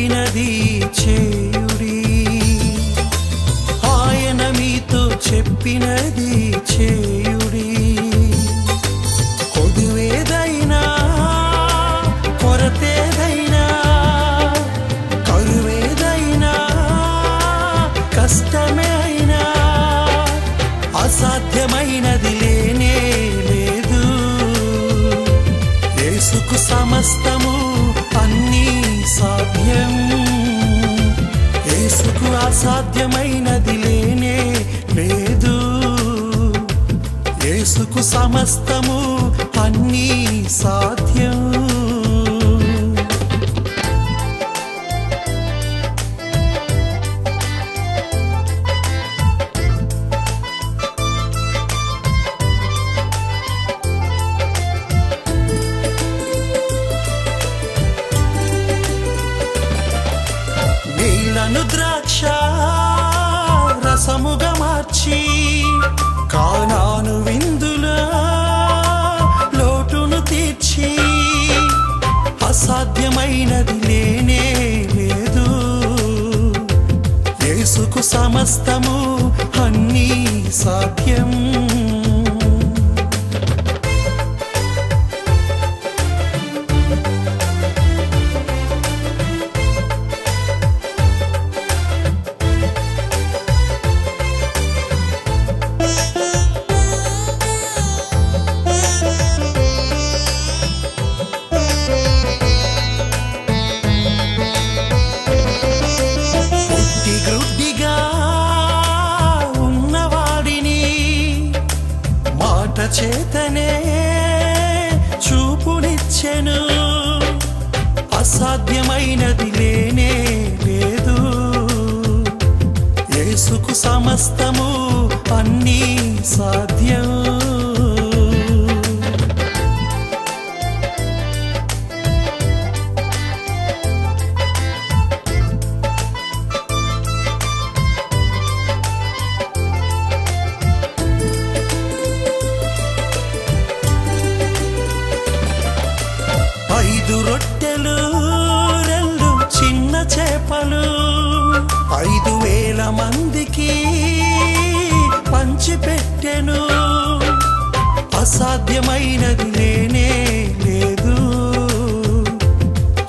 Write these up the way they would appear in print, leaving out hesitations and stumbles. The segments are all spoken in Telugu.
చెప్పినది చేయుడి, ఆయన మీతో చెప్పినది చేయుడి. కొదువేదైనా కొరతేదైనా కరువేదైనా కష్టమే అయినా అసాధ్యమైనది లేనే లేదు. యేసుకు సమస్తము అన్నీ సాధ్యం. యేసుకు అసాధ్యమైనది లేనే లేదు. యేసుకు సమస్తము అన్నీ సాధ్యం. నీళ్లను ద్రాక్ష రసముగా మార్చి కానాను విందులో లోటును తీర్చి అసాధ్యమైనది లేనే లేదు. యేసుకు సమస్తము అన్నీ సాధ్యం. చేతనే చూపునిచ్చెను, అసాధ్యమైనది లేనే లేదు. యేసుకు సమస్తము అన్నీ సాధ్యం. రొట్టెలు 2 చిన్న చేపలు 5,000 మందికి పంచిపెట్టెను. అసాధ్యమైనది లేనే లేదు.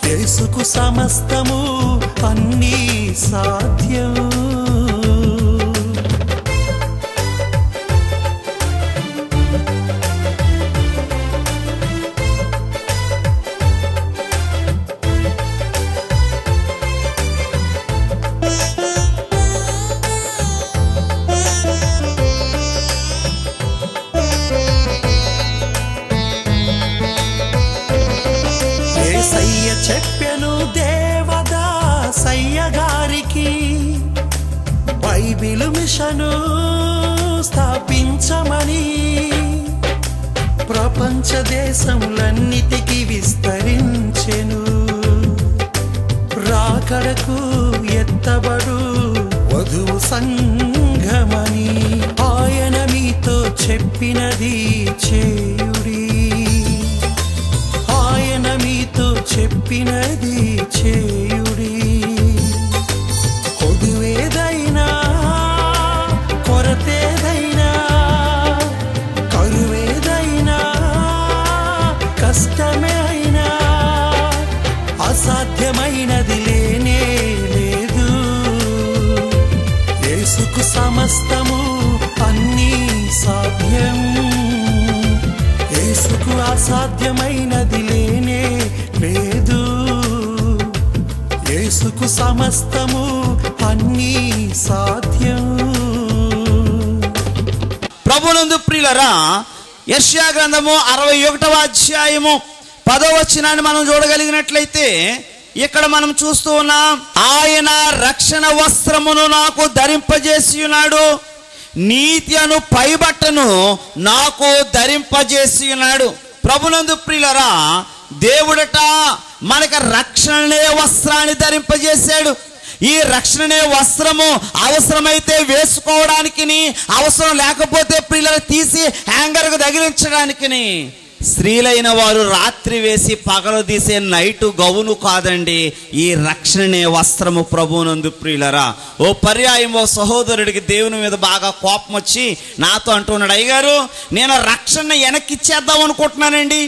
యేసుకు సమస్తము అన్నీ సాధ్యం. యేసయ్య చెప్పెను దేవదాసయ్య గారికి, బైబిలు మిషను స్థాపించమని. ప్రపంచ దేశములన్నిటికీ విస్తరించెను. రాకడకు ఎత్తబడు వధువు సంఘమని. ఆయన మీతో చెప్పినది చేయుడి, ఆయన మీతో చెప్పినది చేయుడి. కొదువేదైనా కొరతేదైనా కరువేదైనా కష్టమే అయినా అసాధ్యమైనది లేనే లేదు. యేసుకు సమస్తము అన్నీ సాధ్యం. యేసుకు అసాధ్యమైనది లేనే లేదు. యేసుకు సమస్తము అన్నీ సాధ్యం. ప్రభునందు ప్రియులరా, యెషయా గ్రంథము 61వ అధ్యాయము 10వ వచనాన్ని మనం చూడగలిగినట్లయితే ఇక్కడ మనం చూస్తూ ఉన్నాం. ఆయన రక్షణ వస్త్రమును నాకు ధరింపజేసి ఉన్నాడు, నీతి అను పైబట్టను నాకు ధరింపజేసి ఉన్నాడు. ప్రభునందు ప్రియులరా, దేవుడట మనకు రక్షణనే వస్త్రాన్ని ధరింపజేశాడు. ఈ రక్షణనే వస్త్రము అవసరమైతే వేసుకోవడానికి, అవసరం లేకపోతే ప్రియులను తీసి హ్యాంగర్కు తగిలించడానికి స్త్రీలైన వారు రాత్రి వేసి పగలు తీసే నైటు గౌను కాదండి, ఈ రక్షణనే వస్త్రము ప్రభువునందు ప్రియులరా. ఓ పర్యాయం ఓ సహోదరుడికి దేవుని మీద బాగా కోపం వచ్చి నాతో అంటున్నాడు, అయ్యగారు నేను రక్షణ వెనక్కి ఇచ్చేద్దాం అనుకుంటున్నానండి,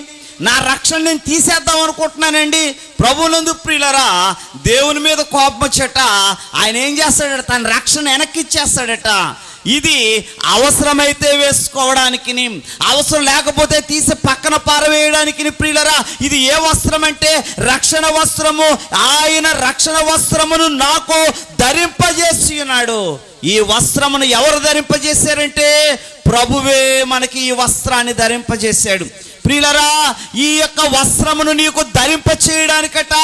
నా రక్షణ నేను తీసేద్దాం అనుకుంటున్నానండి. ప్రభువునందు ప్రియులరా, దేవుని మీద కోపం వచ్చేట ఆయన ఏం చేస్తాడట, తన రక్షణ వెనక్కి ఇచ్చేస్తాడట. ఇది అవసరమైతే వేసుకోవడానికి, అవసరం లేకపోతే తీసి పక్కన పారవేయడానికి ప్రియులరా. ఇది ఏ వస్త్రం అంటే రక్షణ వస్త్రము. ఆయన రక్షణ వస్త్రమును నాకు ధరింపజేసి ఉన్నాడు. ఈ వస్త్రమును ఎవరు ధరింపజేశారంటే ప్రభువే మనకి ఈ వస్త్రాన్ని ధరింపజేశాడు. ప్రియులరా, ఈ యొక్క వస్త్రమును నీకు ధరింప చేయడానికట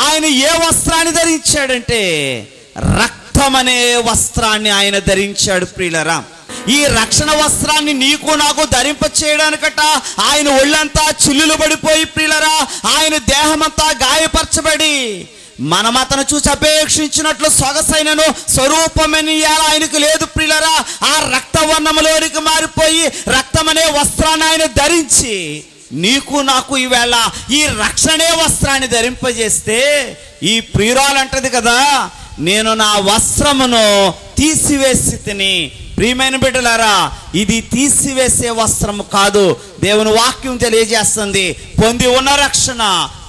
ఆయన ఏ వస్త్రాన్ని ధరించాడంటే రక్తమనే వస్త్రాన్ని ఆయన ధరించాడు. ప్రియులరా, ఈ రక్షణ వస్త్రాన్ని నీకు నాకు ధరింప చేయడానికట ఆయన ఒళ్ళంతా చిల్లులు పడిపోయి ప్రియులరా, ఆయన దేహమంతా గాయపరచబడి మనం అతను చూసి అపేక్షించినట్లు సొగసైనను స్వరూపమని ఆయనకు లేదు ప్రియులరా. ఆ రక్తవర్ణములోనికి మారిపోయి రక్తమనే వస్త్రాన్ని ఆయన ధరించి నీకు నాకు ఈవేళ ఈ రక్షణే వస్త్రాన్ని ధరింపజేస్తే ఈ ప్రియురాలంటది కదా, నేను నా వస్త్రమును తీసివేసి తిని. ప్రియమైన బిడ్డలారా, ఇది తీసివేసే వస్త్రము కాదు. దేవుని వాక్యం తెలియజేస్తుంది, పొంది ఉన్న రక్షణ,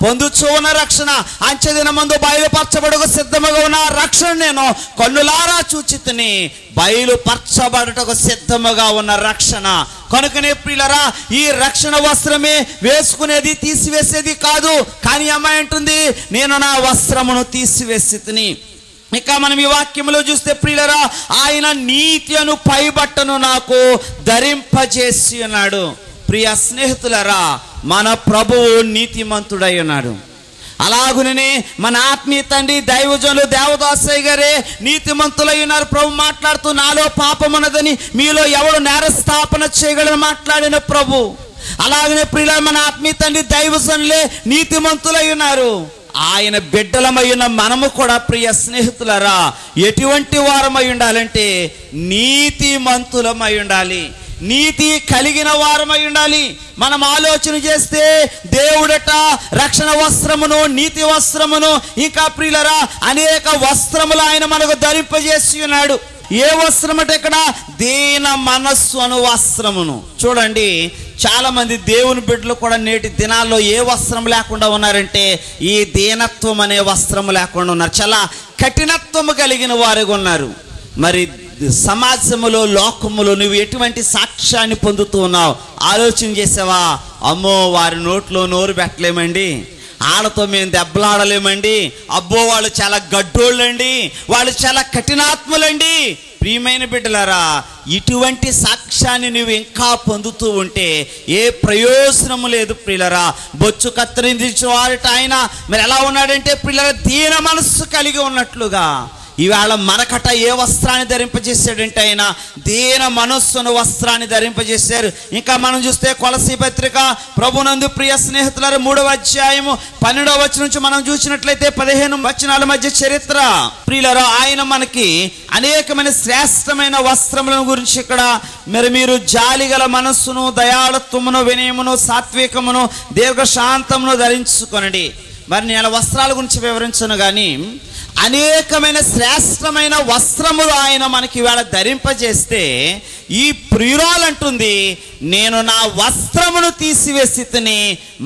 పొందుచు ఉన్న రక్షణ, అంచెదినమందు బయలుపరచబడకు సిద్ధముగా ఉన్న రక్షణ నేను కన్నులారా చూచి తిని, బయలుపరచబడటకు సిద్ధముగా ఉన్న రక్షణ. కనుకనే ప్రియులరా, ఈ రక్షణ వస్త్రమే వేసుకునేది, తీసివేసేది కాదు. కానీ అమ్మాయి అంటుంది, నేను నా వస్త్రమును తీసివేసి తిని. ఇక మనం ఈ వాక్యంలో చూస్తే ప్రియులరా, ఆయన నీతి అను పైబట్టను నాకు ధరింపజేసి ఉన్నాడు. ప్రియ స్నేహితులరా, మన ప్రభువు నీతిమంతుడై ఉన్నాడు. అలాగునే మన ఆత్మీయ తండ్రి దైవజనులు దేవదాసయ్య గారే నీతిమంతులై ఉన్నారు. ప్రభు మాట్లాడుతూ, నాలో పాపం ఉన్నదని మీలో ఎవడు నేరస్థాపన చేయగలని మాట్లాడిన ప్రభు. అలాగనే ప్రియుల మన ఆత్మీయ తండ్రి దైవజనులే నీతిమంతులై ఉన్నారు. ఆయన బిడ్డలమై ఉన్న మనము కూడా ప్రియ స్నేహితులరా ఎటువంటి వారమై ఉండాలంటే నీతిమంతులమై ఉండాలి, నీతి కలిగిన వారమై ఉండాలి. మనం ఆలోచన చేస్తే దేవుడట రక్షణ వస్త్రమును, నీతి వస్త్రమును, ఇంకా ప్రియులరా అనేక వస్త్రములు ఆయన మనకు ధరింపజేసి ఉన్నాడు. ఏ వస్త్రం అంటే ఇక్కడ దీన మనస్సు అను వస్త్రమును. చూడండి, చాలా మంది దేవుని బిడ్డలు కూడా నేటి దినాల్లో ఏ వస్త్రం లేకుండా ఉన్నారంటే ఈ దీనత్వం అనే వస్త్రం లేకుండా ఉన్నారు. చాలా కఠినత్వము కలిగిన వారుగా ఉన్నారు. మరి సమాజములో, లోకములో నువ్వు ఎటువంటి సాక్ష్యాన్ని పొందుతూ ఉన్నావు ఆలోచన చేసావా? అమ్మో, వారి నోట్లో నోరు పెట్టలేమండి, వాళ్ళతో మేము దెబ్బలాడలేమండి, అబ్బో వాళ్ళు చాలా గడ్డోళ్ళండి, వాళ్ళు చాలా కఠినాత్ములండి. ప్రియమైన బిడ్డలారా, ఇటువంటి సాక్ష్యాన్ని నువ్వు ఇంకా పొందుతూ ఉంటే ఏ ప్రయోజనము లేదు ప్రియులరా. బొచ్చు కత్తిరించిన వారిట ఆయన మరి ఎలా ఉన్నాడంటే ప్రియులరా, దీన మనస్సు కలిగి ఉన్నట్లుగా ఇవాళ మనకట ఏ వస్త్రాన్ని ధరింపజేశాడంటే ఆయన దీన మనస్సును వస్త్రాన్ని ధరింపజేశారు. ఇంకా మనం చూస్తే కొలసీ పత్రిక ప్రభునందు ప్రియ స్నేహితులారు 3వ అధ్యాయము 12వ వచనం నుంచి మనం చూసినట్లయితే 15 వచనాల మధ్య చరిత్ర ప్రియులారా, ఆయన మనకి అనేకమైన శ్రేష్టమైన వస్త్రములను గురించి ఇక్కడ మీరు జాలిగల మనస్సును, దయాళత్వమును, వినయమును, సాత్వికమును, దీర్ఘశాంతమును ధరించుకొనండి. మరి నేను వస్త్రాల గురించి వివరించను కానీ అనేకమైన శ్రేష్టమైన వస్త్రములు ఆయన మనకి ఇవాళ ధరింపజేస్తే ఈ ప్రియురాలంటుంది, నేను నా వస్త్రమును తీసివేసి తిని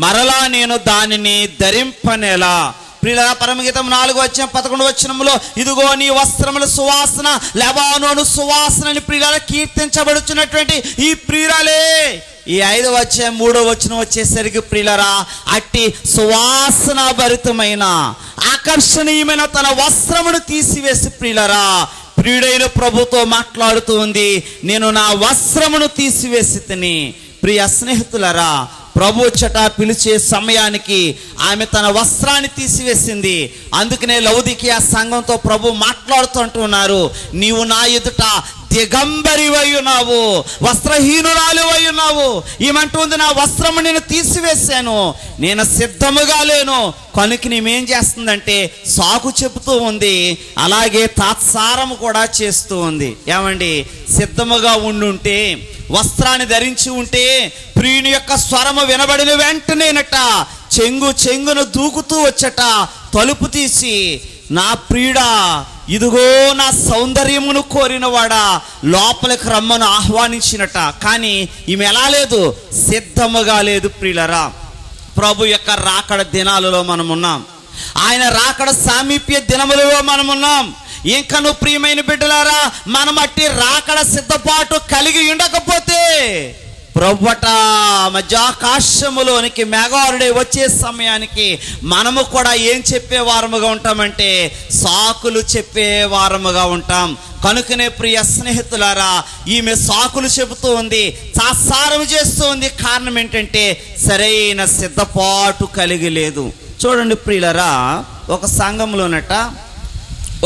మరలా నేను దానిని ధరింపనేలా. ప్రియుల పరమగీతం 4:11 వచనములో ఇదిగో నీ వస్త్రముల సువాసన లెబానోను సువాసన అని ప్రియుల కీర్తించబడుచున్నటువంటి ఈ ప్రియురాలే ఈ 5వ అధ్యాయం 3వ వచనం వచ్చేసరికి ప్రియులరా, అట్టి సువాసన భరితమైన ఆకర్షణీయమైన తన వస్త్రమును తీసివేసి ప్రియులరా ప్రియుడైన ప్రభుతో మాట్లాడుతూ ఉంది, నేను నా వస్త్రమును తీసివేసి తిని. ప్రియ స్నేహితులరా, ప్రభు చట పిలిచే సమయానికి ఆమె తన వస్త్రాన్ని తీసివేసింది. అందుకనే లౌదికీయ సంఘంతో ప్రభు మాట్లాడుతుంటున్నారు, నీవు నా ఎదుట దిగంబరివై ఉన్నావు, వస్త్రహీనురాలివై ఉన్నావు. ఉన్నావు? ఈమంటుంది నా వస్త్రము నేను తీసివేశాను, నేను సిద్ధముగా లేను. కనుక నీమేం చేస్తుందంటే సాకు చెబుతూ ఉంది, అలాగే తాత్సారము కూడా చేస్తూ ఉంది. ఏమండి, సిద్ధముగా ఉండుంటే, వస్త్రాన్ని ధరించి ఉంటే ప్రియుని యొక్క స్వరము వినబడిన వెంటనేనట చెంగు చెంగును దూకుతూ వచ్చట తలుపు తీసి, నా ప్రియుడా, ఇదిగో నా సౌందర్యమును కోరినవాడా, లోపలికి రమ్మను ఆహ్వానించినట. కానీ ఈమె ఎలా లేదు? సిద్ధముగా లేదు. ప్రియులరా, ప్రభు యొక్క రాకడ దినాలలో మనమున్నాం. ఆయన రాకడ సామీప్య దినములలో మనమున్నాం. ఇంకను ప్రియమైన బిడ్డలారా, మనం అట్టి రాకడ సిద్ధపాటు కలిగి ఉండకపోతే ప్రభువట మధ్యాకాశములోనికి మేఘారుడే వచ్చే సమయానికి మనము కూడా ఏం చెప్పేవారముగా ఉంటామంటే సాకులు చెప్పేవారముగా ఉంటాం. కనుకనే ప్రియ స్నేహితులారా, ఈమె సాకులు చెబుతూ ఉంది, తాత్సారం చేస్తూ ఉంది. కారణం ఏంటంటే సరైన సిద్ధపాటు కలిగి లేదు. చూడండి ప్రియులరా, ఒక సంఘంలోనట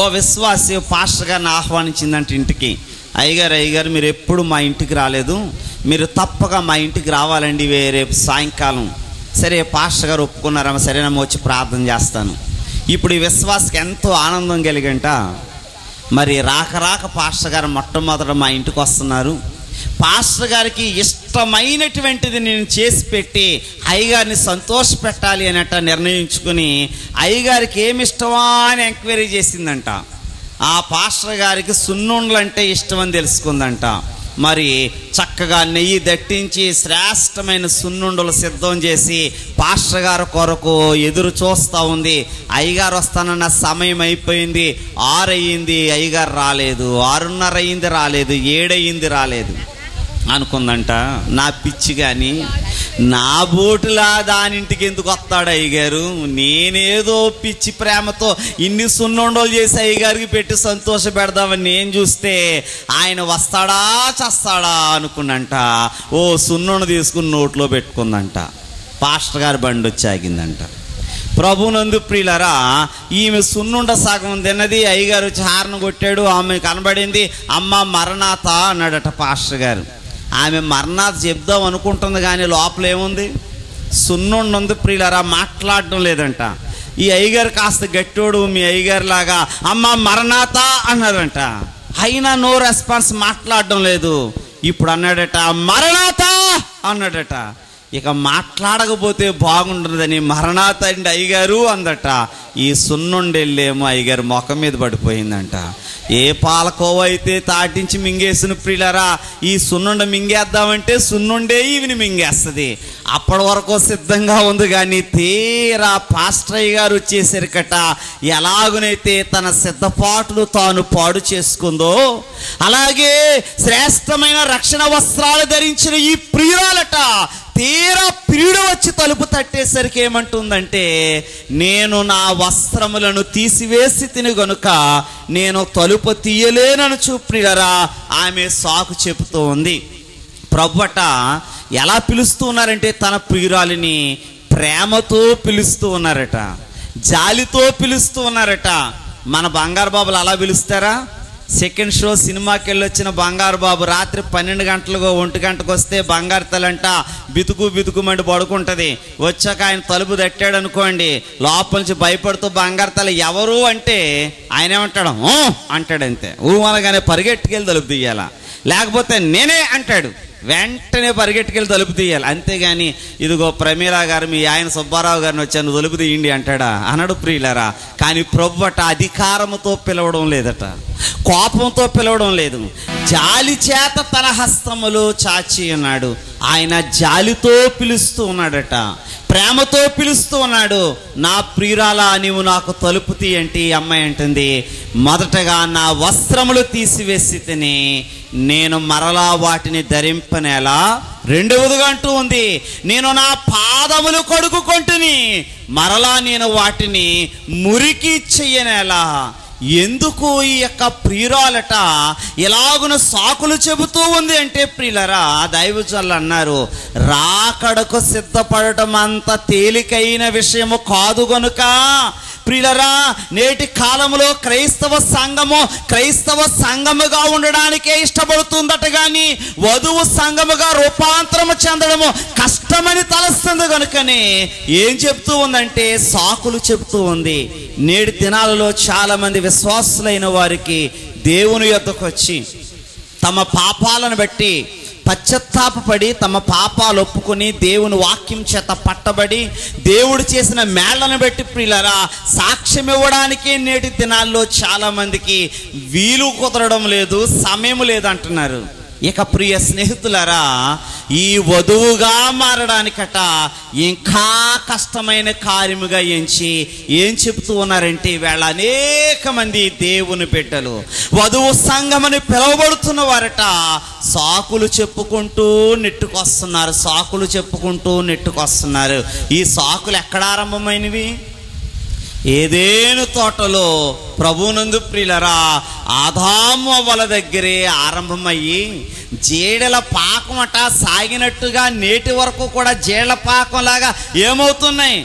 ఓ విశ్వాసి పాస్టర్ గారిని ఆహ్వానించిందంటే ఇంటికి. అయ్యగారు మీరు ఎప్పుడు మా ఇంటికి రాలేదు, మీరు తప్పక మా ఇంటికి రావాలండి రేపు సాయంకాలం. సరే పాస్టర్ గారు ఒప్పుకున్నారమ్మా, సరేనమ్మా వచ్చి ప్రార్థన చేస్తాను. ఇప్పుడు ఈ విశ్వాసకి ఎంతో ఆనందం కలిగంట. మరి రాక పాస్టర్ గారు మొట్టమొదట మా ఇంటికి వస్తున్నారు. పాస్టర్ గారికి ఇష్టమైనటువంటిది నేను చేసి పెట్టి అయ్యగారిని సంతోష పెట్టాలి అనట నిర్ణయించుకుని అయ్యగారికి ఏమి ఇష్టమా అని ఎంక్వైరీ చేసిందంట. ఆ పాస్టర్ గారికి సున్నుండలు అంటే ఇష్టమని తెలుసుకుందంట. మరి చక్కగా నెయ్యి దట్టించి శ్రేష్టమైన సున్నుండలు సిద్ధం చేసి పాస్టర్ గారి కొరకు ఎదురు చూస్తూ ఉంది. అయ్యగారు వస్తానన్న సమయం అయిపోయింది. 6 అయ్యింది, అయ్యగారు రాలేదు. 6:30 అయ్యింది, రాలేదు. 7 అయ్యింది, రాలేదు. అనుకుందంట, నా పిచ్చి కానీ నా బోటులా దానింటికి ఎందుకు వస్తాడు అయ్యగారు? నేనేదో పిచ్చి ప్రేమతో ఇన్ని సున్నుండలు చేసి అయ్యగారికి పెట్టి సంతోష పెడదామని నేను చూస్తే ఆయన వస్తాడా చస్తాడా అనుకున్నంట. ఓ సున్నుండ తీసుకుని నోట్లో పెట్టుకుందంట. పాస్టర్ గారి బండి వచ్చి ఆగిందంట. ప్రభునందు ప్రియులరా, ఈమె సున్నుండ సగం తిన్నది. అయ్యగారు వచ్చి హారన కొట్టాడు. ఆమె కనబడింది. అమ్మ మరణాత అన్నాడట పాస్టర్ గారు. ఆమె మరణాత చెప్దాం అనుకుంటుంది కానీ లోపల ఏముంది? సున్నుండ ఉంది. ప్రియులరా, మాట్లాడడం లేదంట. ఈ అయ్యగారు కాస్త గట్టోడు, మీ అయ్యగారు లాగా అమ్మ మరణాత అన్నారంట. అయినా నో రెస్పాన్స్, మాట్లాడడం లేదు. ఇప్పుడు అన్నాడట మరణాత అన్నాడట. ఇక మాట్లాడకపోతే బాగుంటుందని మరణాత అండి అయ్యగారు అందట. ఈ సున్నుండెళ్ళేమో అయ్యగారు ముఖం మీద పడిపోయిందంట. ఏ పాలకోవ అయితే తాటించి మింగేసిన ప్రియులరా, ఈ సున్నుండ మింగేద్దామంటే సున్నుండే ఈవిని మింగేస్తుంది. అప్పటి వరకు సిద్ధంగా ఉంది కానీ తీరా పాస్టర్ గారు వచ్చేసరికట ఎలాగునైతే తన సిద్ధపాటులు తాను పాడు చేసుకుందో అలాగే శ్రేష్టమైన రక్షణ వస్త్రాలు ధరించిన ఈ ప్రియురాలట తీరా ప్రియుడు వచ్చి తలుపు తట్టేసరికి ఏమంటుందంటే, నేను నా వస్త్రములను తీసివేసి తిని గనుక నేను తలుపు తీయలేనను చూప్రియులరా ఆమె సాకు చెబుతూ ఉంది. ప్రభువట ఎలా పిలుస్తూ ఉన్నారంటే తన ప్రియురాలిని ప్రేమతో పిలుస్తూ ఉన్నారట, జాలితో పిలుస్తూ ఉన్నారట. మన బంగారు బాబులు అలా పిలుస్తారా? సెకండ్ షో సినిమాకి వెళ్ళి వచ్చిన బంగారు బాబు రాత్రి 12 గంటలకు 1 గంటకు వస్తే బంగారు తలంట బితుకుమండి పడుకుంటుంది. వచ్చాక ఆయన తలుపు తట్టాడు అనుకోండి, లోపల నుంచి భయపడుతూ బంగారు తల ఎవరు అంటే ఆయన ఏమంటాడు అంటాడంతే. అనగానే పరిగెట్టుకెళ్ళి తలుపు తీయాల, లేకపోతే నేనే అంటాడు, వెంటనే పరిగెట్టుకెళ్ళి తలుపు తీయాలి. అంతేగాని ఇదిగో ప్రమీలా గారు మీ ఆయన సుబ్బారావు గారిని వచ్చాను తలుపు తీయండి అంటాడా? అనడు ప్రియులరా. కానీ ప్రభువట అధికారముతో పిలవడం లేదట, కోపంతో పిలవడం లేదు, జాలి చేత తన హస్తములు చాచి ఉన్నాడు. ఆయన జాలితో పిలుస్తూ ఉన్నాడట, ప్రేమతో పిలుస్తూ ఉన్నాడు. నా ప్రియురాలా నీవు నాకు తలుపు తీయంటే ఈ అమ్మాయి అంటుంది, మొదటగా నా వస్త్రములు తీసివేసి తిని నేను మరలా వాటిని ధరింపనేలా. రెండవదిగా అంటూ ఉంది, నేను నా పాదములు కడుగుకొంటిని మరలా నేను వాటిని మురికి చెయ్యనేలా. ఎందుకు ఈ యొక్క ప్రియురాలట ఎలాగున సాకులు చెబుతూ ఉంది అంటే ప్రియులరా, దైవజనులు అన్నారు, రాకడకు సిద్ధపడటం అంత తేలికైన విషయము కాదు గనుక ప్రియులరా, నేటి కాలంలో క్రైస్తవ సంఘముగా ఉండడానికే ఇష్టపడుతుందట కానీ వధువు సంఘముగా రూపాంతరము చెందడము కష్టమని తలస్తుంది. కనుకనే ఏం చెప్తూ ఉందంటే సాకులు చెప్తూ ఉంది. నేటి దినాలలో చాలా మంది విశ్వాసులైన వారికి దేవుని యొద్దకు వచ్చి తమ పాపాలను బట్టి పశ్చాత్తాపపడి తమ పాపాలు ఒప్పుకొని దేవుని వాక్యం చేత పట్టబడి దేవుడు చేసిన మేళ్లను బట్టి ప్రియులరా సాక్ష్యం ఇవ్వడానికి నేటి దినాల్లో చాలా మందికి వీలు కుదరడం లేదు, సమయం లేదంటున్నారు. ఇక ప్రియ స్నేహితులారా, ఈ వధువుగా మారడానికట ఇంకా కష్టమైన కార్యముగా ఎంచి ఏం చెప్తూ ఉన్నారంటే ఈవేళ అనేక మంది దేవుని బిడ్డలు వధువు సంఘమని పిలువబడుతున్న వారట సాకులు చెప్పుకుంటూ నెట్టుకొస్తున్నారు. ఈ సాకులు ఎక్కడ ఆరంభమైనవి? ఏదేను తోటలో ప్రభువునందు ప్రియులరా ఆదాము అవ్వల దగ్గరే ఆరంభమయ్యి జేడల పాకమట సాగినట్టుగా నేటి వరకు కూడా జేళ్ల పాకంలాగా ఏమవుతున్నాయి?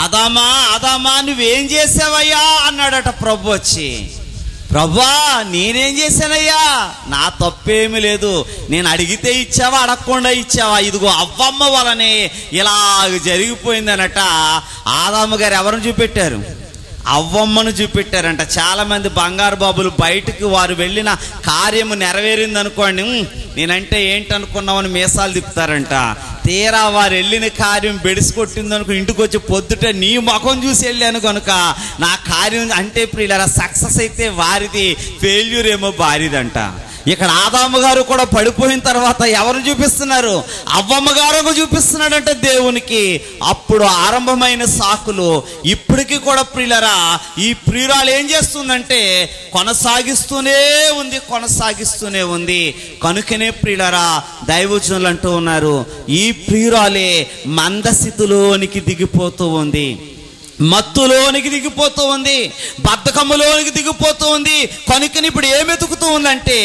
ఆదామా నువ్వేం చేసావయ్యా అన్నాడట ప్రభు వచ్చి. ప్రభా నేనేం చేశానయ్యా? నా తప్పేమీ లేదు, నేను అడిగితే ఇచ్చావా, అడగకుండా ఇచ్చావా? ఇదిగో అవ్వమ్మ వలనే ఇలా జరిగిపోయిందనట. ఆదాము గారు ఎవరిని చూపెట్టారు? అవ్వమ్మను చూపెట్టారంట. చాలా మంది బంగారు బాబులు బయటికి వారు వెళ్ళిన కార్యము నెరవేరింది అనుకోండి, నేనంటే ఏంటనుకున్నామని మీసాలు తిప్పుతారంట. తీరా వారు వెళ్ళిన కార్యం బెడిసి కొట్టింది అనుకో, ఇంటికి వచ్చి పొద్దుట నీ ముఖం చూసి వెళ్ళాను కనుక నా కార్యం అంటే ప్రియులారా సక్సెస్ అయితే వారిది, ఫెయిల్యూర్ ఏమో భారీదంట. ఇక్కడ ఆదాము గారు కూడా పడిపోయిన తర్వాత ఎవరు చూపిస్తున్నారు? అవ్వమ్మ గారు చూపిస్తున్నాడంటే దేవునికి. అప్పుడు ఆరంభమైన సాకులు ఇప్పటికీ కూడా ప్రియులరా ఈ ప్రియురాలు ఏం చేస్తుందంటే కొనసాగిస్తూనే ఉంది. కనుకనే ప్రియులరా దైవజనులు అంటూ ఉన్నారు, ఈ ప్రియురాలే మందస్థితిలోనికి దిగిపోతూ ఉంది, మత్తులోనికి దిగిపోతూ ఉంది, బద్ధకములోనికి దిగిపోతూ ఉంది. కనుకని ఇప్పుడు ఏం వెతుకుతూ ఉందంటే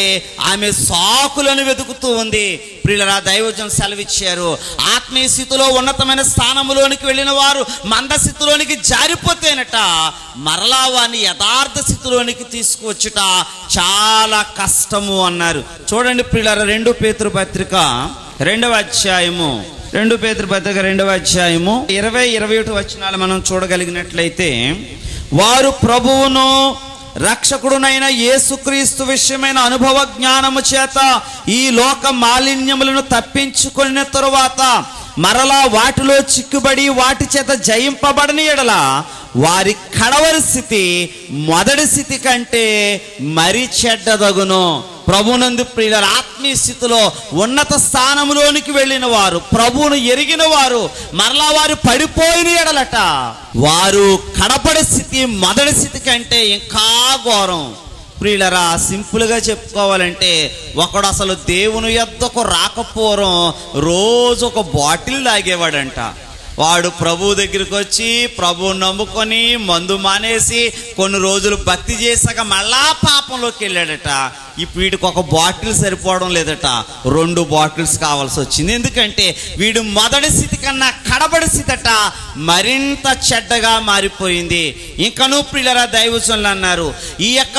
ఆమె సాకులను వెతుకుతూ ఉంది. ప్రియులరా దైవజనులు సెలవిచ్చారు, ఆత్మీయ స్థితిలో ఉన్నతమైన స్థానంలోనికి వెళ్ళిన వారు మందస్థితిలోనికి జారిపోతేనట మరలా వారిని యథార్థ స్థితిలోనికి తీసుకువచ్చుట చాలా కష్టము అన్నారు. చూడండి ప్రియులరా 2 పేతురు పత్రిక 2వ అధ్యాయము 2 పేతురు పత్రిక 2వ అధ్యాయము 20-21 వచనాలు మనం చూడగలిగినట్లయితే, వారు ప్రభువును రక్షకుడునైన యేసుక్రీస్తు విషయమైన అనుభవ జ్ఞానము చేత ఈ లోక మాలిన్యములను తప్పించుకున్న తరువాత మరలా వాటిలో చిక్కుబడి వాటి చేత జయింపబడని ఎడల వారి కడవరి స్థితి మొదటి స్థితి కంటే మరి చెడ్డదగును. ప్రభునందు ప్రియుల ఆత్మీయ స్థితిలో ఉన్నత స్థానంలోనికి వెళ్ళిన వారు, ప్రభువును ఎరిగిన వారు మరలా వారు పడిపోయిన ఎడలట వారు కడపడి స్థితి మొదటి స్థితి కంటే ఇంకా ఘోరం. ప్రియులరా సింపుల్గా చెప్పుకోవాలంటే ఒకడు అసలు దేవుని యొద్దకు రాకపోవడం రోజు ఒక బాటిల్ తాగేవాడంట. వాడు ప్రభు దగ్గరికి వచ్చి ప్రభువు నమ్ముకొని మందు మానేసి కొన్ని రోజులు భక్తి చేశాక మళ్ళా పాపంలోకి వెళ్ళాడట. ఇప్పుడు వీడికి ఒక బాటిల్ సరిపోవడం లేదట, 2 బాటిల్స్ కావాల్సి వచ్చింది. ఎందుకంటే వీడు మొదటి స్థితి కన్నా కడబడి స్థితట మరింత చెడ్డగా మారిపోయింది. ఇంకనూ ప్రియులరా దైవజనులు అన్నారు, ఈ యొక్క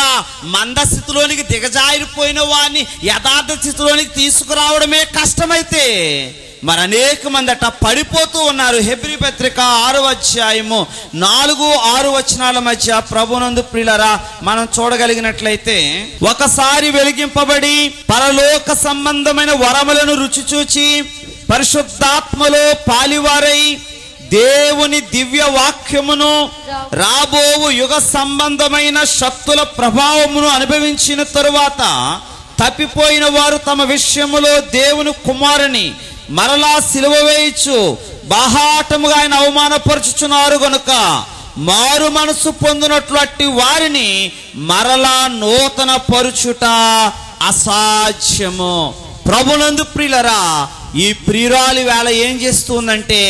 మందస్థితిలోనికి దిగజారిపోయిన వారిని యథార్థ స్థితిలోనికి తీసుకురావడమే కష్టమైతే మరి అనేక మంది అట్లా పడిపోతూ ఉన్నారు. హెబ్రీ పత్రిక 6వ అధ్యాయము 4-6 వచనాల మధ్య ప్రభునందు ప్రియులరా మనం చూడగలిగినట్లయితే, ఒకసారి వెలిగింపబడి పరలోక సంబంధమైన వరములను రుచి చూచి పరిశుద్ధాత్మలో పాలివారై దేవుని దివ్య వాక్యమును రాబోవు యుగ సంబంధమైన శక్తుల ప్రభావమును అనుభవించిన తరువాత తప్పిపోయిన వారు తమ విషయములో దేవుని కుమారుని మరలా సిలువ వేయచ్చు బాహాటముగా ఆయన అవమానపరుచుచున్నారు గనుక మారు మనసు పొందినట్లు అట్టి వారిని మరలా నూతన పరుచుట అసాధ్యము. ప్రభునందు ప్రియులరా ఈ ప్రియురాలి వేళ ఏం చేస్తుందంటే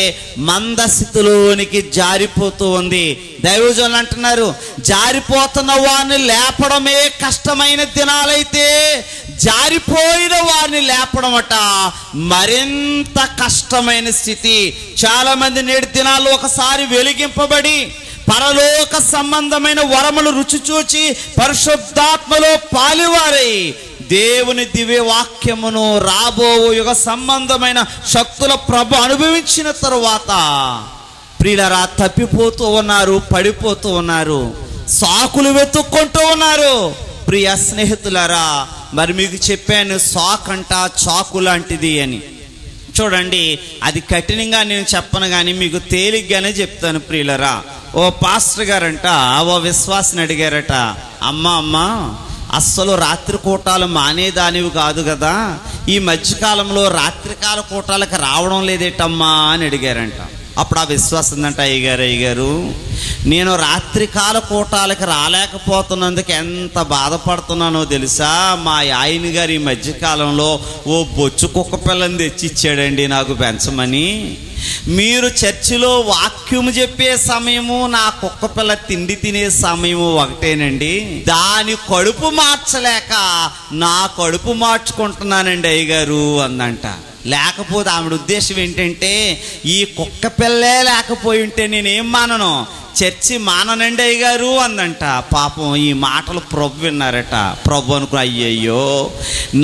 మందస్థితిలోనికి జారిపోతూ ఉంది. దైవజనులు అంటున్నారు, జారిపోతున్న వారిని లేపడమే కష్టమైన దినాలైతే జారిపోయిన వారిని లేపడం అట మరింత కష్టమైన స్థితి. చాలా మంది నేటి దినాల్లో ఒకసారి వెలిగింపబడి పరలోక సంబంధమైన వరములు రుచి చూచి పరిశుద్ధాత్మలో పాలువారై దేవుని దివ్య వాక్యమును రాబో యుగ సంబంధమైన శక్తుల ప్రభు అనుభవించిన తరువాత ప్రియులారా తప్పిపోతూ ఉన్నారు, పడిపోతూ ఉన్నారు, సాకులు వెతుక్కుంటూ ఉన్నారు. ప్రియ స్నేహితులారా, మరి మీకు చెప్పాను సాకంట చాకు లాంటిది అని. చూడండి, అది కఠినంగా నేను చెప్పను కానీ మీకు తేలిగ్గానే చెప్తాను. ప్రియులరా, ఓ పాస్టర్ గారంట ఓ విశ్వాసిని అడిగారట, అమ్మా అస్సలు రాత్రి కూటాలు మానేదానివి కాదు కదా, ఈ మధ్యకాలంలో రాత్రికాల కూటాలకు రావడం లేదేటమ్మా అని అడిగారంట. అప్పుడు ఆ విశ్వాసం ఉందంట, అయ్యగారు నేను రాత్రికాల కూటాలకు రాలేకపోతున్నందుకు ఎంత బాధపడుతున్నానో తెలుసా, మా ఆయన గారు ఈ మధ్యకాలంలో ఓ బొచ్చు కుక్క పిల్లని తెచ్చిచ్చాడండి నాకు పెంచమని. మీరు చర్చిలో వాక్యము చెప్పే సమయము నా కుక్క పిల్ల తిండి తినే సమయము ఒకటేనండి, దాని కడుపు మార్చలేక నా కడుపు మార్చుకుంటున్నానండి అయ్యగారు అందంట. లేకపోతే ఆవిడ ఉద్దేశం ఏంటంటే, ఈ కుక్క పిల్లే లేకపోయి ఉంటే నేనేం మానను, చర్చి మాననండి అయ్యగారు అందంట. పాపం ఈ మాటలు ప్రభు విన్నారట. ప్రభు అనుకో, అయ్యయ్యో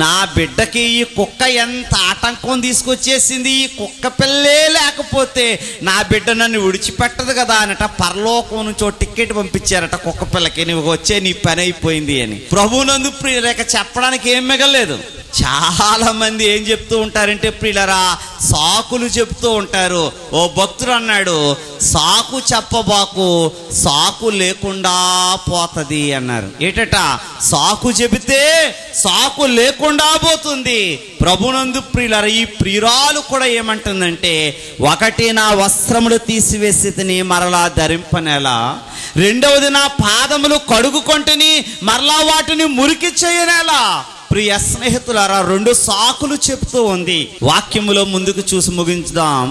నా బిడ్డకి ఈ కుక్క ఎంత ఆటంకం తీసుకొచ్చేసింది, ఈ కుక్క పిల్లే లేకపోతే నా బిడ్డ నన్ను విడిచిపెట్టదు కదా అనట. పరలోకం నుంచి ఓ టికెట్ పంపించారట కుక్క పిల్లకి, నువ్వు వచ్చే నీ పని అయిపోయింది అని. ప్రభువునందు ప్రియులేక చెప్పడానికి ఏం మిగలేదు. చాలా మంది ఏం చెప్తూ ఉంటారంటే ప్రియులరా, సాకులు చెప్తూ ఉంటారు. ఓ భక్తుడు అన్నాడు, సాకు చెప్పబాకు సాకు లేకుండా పోతుంది అన్నారు. ఏటట, సాకు చెబితే సాకు లేకుండా పోతుంది. ప్రభునందు ప్రియులరా, ఈ ప్రియురాలు కూడా ఏమంటుందంటే, ఒకటి నా వస్త్రములు తీసివేసి తిని మరలా ధరింపనేలా, రెండవది నా పాదములు కడుగుకొంటిని మరలా వాటిని మురికి చేయనేలా. ప్రియ స్నేహితులారా, రెండు సాకులు చెప్తూ ఉంది. వాక్యములో ముందుకు చూసి ముగించుదాం.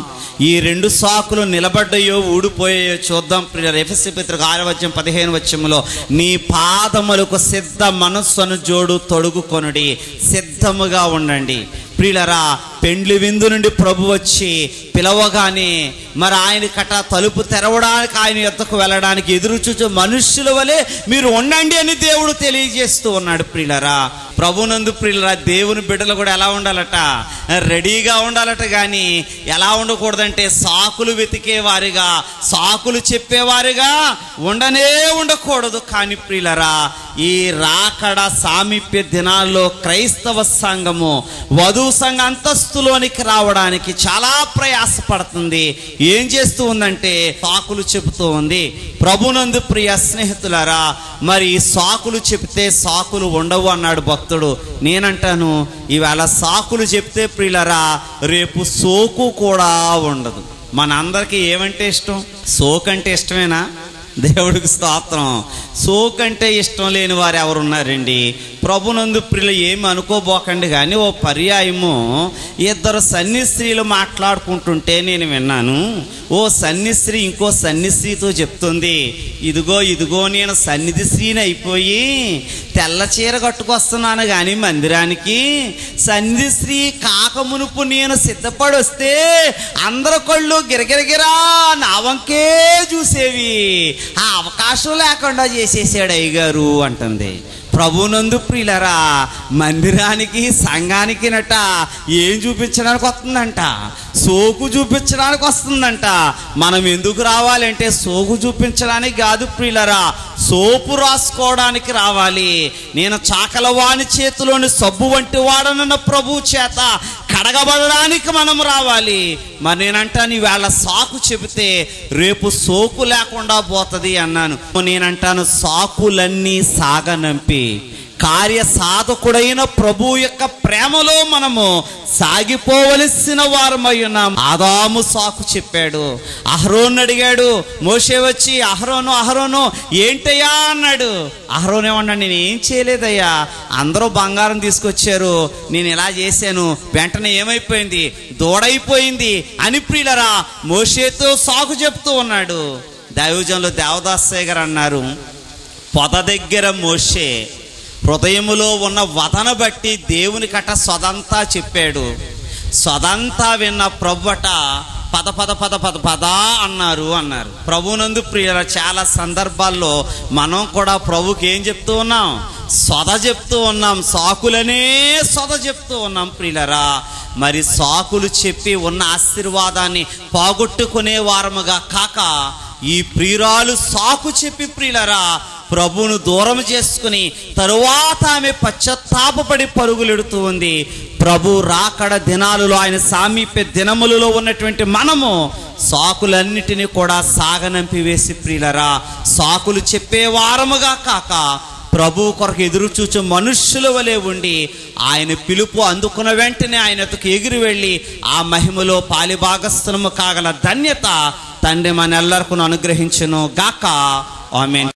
ఈ రెండు సాకులు నిలబడ్డాయో ఊడిపోయాయో చూద్దాం. ప్రియ ఎఫెసీ పత్రిక 6:15 నీ పాదములకు సిద్ధ మనస్సును జోడు తొడుగుకొనుడి, సిద్ధముగా ఉండండి. ప్రియులరా, పెండ్లి విందు నుండి ప్రభు వచ్చి పిలవగానే మరి ఆయన కట తలుపు తెరవడానికి ఆయన యొద్దకు వెళ్ళడానికి ఎదురు చూచు మనుష్యుల వలె మీరు ఉండండి అని దేవుడు తెలియజేస్తూ ఉన్నాడు. ప్రియులరా, ప్రభునందు ప్రియులరా, దేవుని బిడ్డలు కూడా ఎలా ఉండాలట, రెడీగా ఉండాలట. కానీ ఎలా ఉండకూడదంటే సాకులు వెతికేవారిగా, సాకులు చెప్పేవారిగా ఉండకూడదు. కానీ ప్రియులరా, ఈ రాకడ సామీప్య దినాల్లో క్రైస్తవ సంఘము వధువు సంఘ అంతస్తులోనికి రావడానికి చాలా ప్రయాసపడుతుంది. ఏం చేస్తూ ఉందంటే సాకులు చెబుతూ ఉంది. ప్రభునందు ప్రియ స్నేహితులారా, మరి సాకులు చెప్తే సాకులు ఉండవు అన్నాడు భక్తుడు. నేనంటాను, ఈవేళ సాకులు చెప్తే ప్రియులరా రేపు సోకు కూడా ఉండదు. మనందరికీ ఏమంటే ఇష్టం? సోకు అంటే ఇష్టమేనా? దేవుడికి స్తోత్రం. సోకంటే ఇష్టం లేని వారు ఎవరున్నారండి? ప్రభునందు ప్రియులు ఏమి అనుకోబోకండి. కానీ ఓ పర్యాయము ఇద్దరు సన్నిస్త్రీలు మాట్లాడుకుంటుంటే నేను విన్నాను. ఓ సన్నిస్త్రీ ఇంకో సన్నిస్త్రీతో చెప్తుంది, ఇదిగో నేను సన్నిధి స్త్రీని అయిపోయి తెల్ల చీర కట్టుకొస్తున్నాను కానీ మందిరానికి, సన్నిధి స్త్రీ కాకమునుపు నేను సిద్ధపడి వస్తే అందరు కళ్ళు గిరగిరగిరా నా వంకే చూసేవి, ఆ అవకాశం లేకుండా చేసేసాడు అయ్యగారు అంటుంది. ప్రభునందు ప్రియులరా, మందిరానికి సంఘానికి నట ఏం చూపించడానికి వస్తుందంట? సోకు చూపించడానికి వస్తుందంట. మనం ఎందుకు రావాలంటే సోకు చూపించడానికి కాదు ప్రియులరా, సోపు రాసుకోవడానికి రావాలి. నేను చాకలవాని చేతిలోని సబ్బు వంటి వాడనన్న ప్రభు చేత కడగబడడానికి మనం రావాలి. మరి నేనంటాను, ఈవేళ సాకు చెబితే రేపు సోకు లేకుండా పోతుంది అన్నాను. నేనంటాను, సాకులన్నీ సాగనంపి కార్య సాధకుడైన ప్రభు యొక్క ప్రేమలో మనము సాగిపోవలసిన వారమై ఉన్నాం. ఆదాము సాకు చెప్పాడు. అహరోను అడిగాడు. మోషే వచ్చి అహరోను ఏంటయ్యా అన్నాడు. అహరోను ఏమన్నాడు, నేను ఏం చేయలేదయ్యా, అందరూ బంగారం తీసుకొచ్చారు, నేను ఇలా చేశాను, వెంటనే ఏమైపోయింది, దూడైపోయింది అని ప్రియులరా మోషేతో సాకు చెప్తూ ఉన్నాడు. దైవజనులు దేవదాసయ్య గారు అన్నారు, పొద దగ్గర మోషే హృదయములో ఉన్న వదన బట్టి దేవుని కట సొదంతా చెప్పాడు. సొదంతా విన్న ప్రభువట పద పద పద పద పద అన్నారు. ప్రభునందు ప్రియుల చాలా సందర్భాల్లో మనం కూడా ప్రభుకి ఏం చెప్తూ ఉన్నాం? సొద చెప్తూ ఉన్నాం. సాకులనే సొద చెప్తూ ఉన్నాం ప్రియులరా. మరి సాకులు చెప్పి ఉన్న ఆశీర్వాదాన్ని పోగొట్టుకునే వారముగా కాక ఈ ప్రియురాలు సాకు చెప్పి ప్రియులరా ప్రభువును దూరం చేసుకుని తరువాత ఆమె పశ్చాత్తాపపడి పరుగులెడుతూ ఉంది. ప్రభు రాకడ దినాలలో, ఆయన సామీప్య దినములలో ఉన్నటువంటి మనము సాకులన్నిటినీ కూడా సాగనంపి వేసి ప్రియులరా సాకులు చెప్పే వారముగా కాక ప్రభు కొరకు ఎదురు చూచు మనుష్యుల వలె ఉండి ఆయన పిలుపు అందుకున్న వెంటనే ఆయనకు ఎగిరి వెళ్ళి ఆ మహిమలో పాలిభాగస్థులము కాగల ధన్యత తండ్రి మనెల్లరికూ అనుగ్రహించును గాక. ఆమేన్.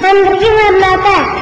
అందరికీ వందనాలు.